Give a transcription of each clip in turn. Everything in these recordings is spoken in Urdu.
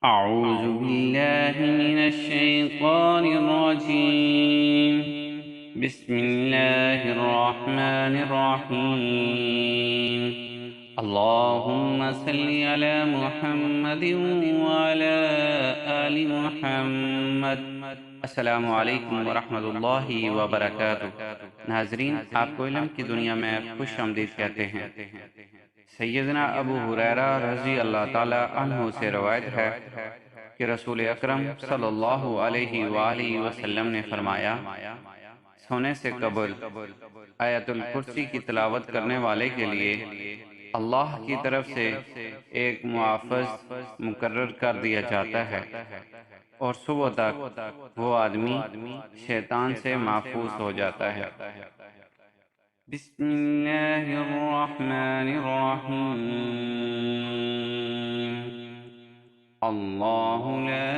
أعوذ بالله من الشيطان الرجيم. بسم الله الرحمن الرحيم. اللهم صل على محمد وعلى آل محمد. السلام علیکم ورحمۃ اللہ وبرکاتہ. ناظرین، آپ کو علم کی دنیا میں خوش آمدید کہتے ہیں. سیدنا ابو ہریرہ رضی اللہ تعالی عنہ سے روایت ہے کہ رسول اکرم صلی اللہ علیہ وآلہ وسلم نے فرمایا، سونے سے قبل آیت الکرسی کی تلاوت کرنے والے کے لیے اللہ کی طرف سے ایک محافظ مقرر کر دیا جاتا ہے، اور صبح تک وہ آدمی شیطان سے محفوظ ہو جاتا ہے. بسم اللہ الرحمن الرحیم. اللہ لا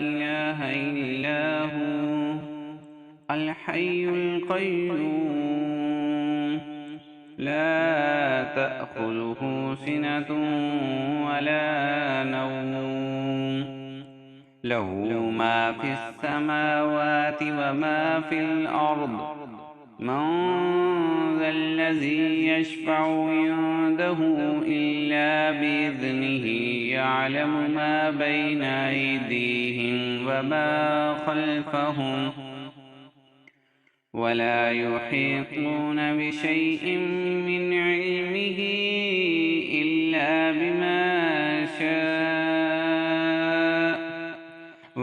الہ الا ہو الحی القیوم لا تأخذہ سنة ولا نوم له ما في السماوات وما في الأرض من ذا الذي يشفع عنده إلا بإذنه يعلم ما بين أيديهم وما خلفهم ولا يحيطون بشيء من علمه إلا بما شاء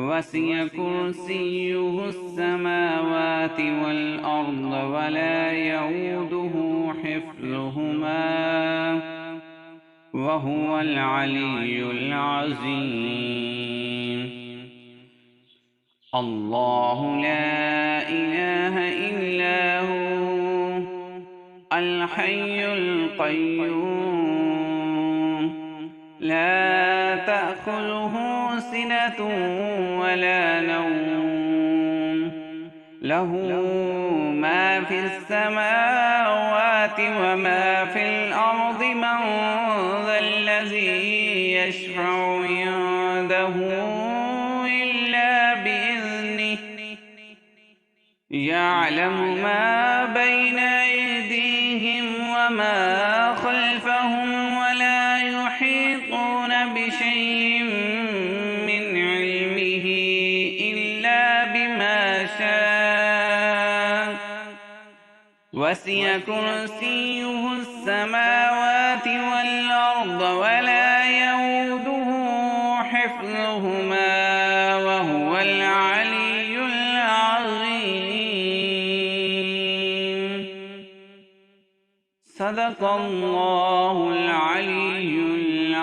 وسع كرسيه السماوات والأرض ولا يؤوده حفظهما وهو العلي العظيم. اللہ لا الہ الا ہو الحی القیوم لا تأخذہ سنة ولا نوم له ما في السماوات وما في الأرض من ذا الذي يشفع عنده يعلم ما بين أيديهم وما خلفهم ولا يحيطون بشيء من علمه إلا بما شاء وسع كرسيه السماوات والأرض ولا يؤوده حفظهما وهو العلي العظيم. صدق اللہ العلی العظیم.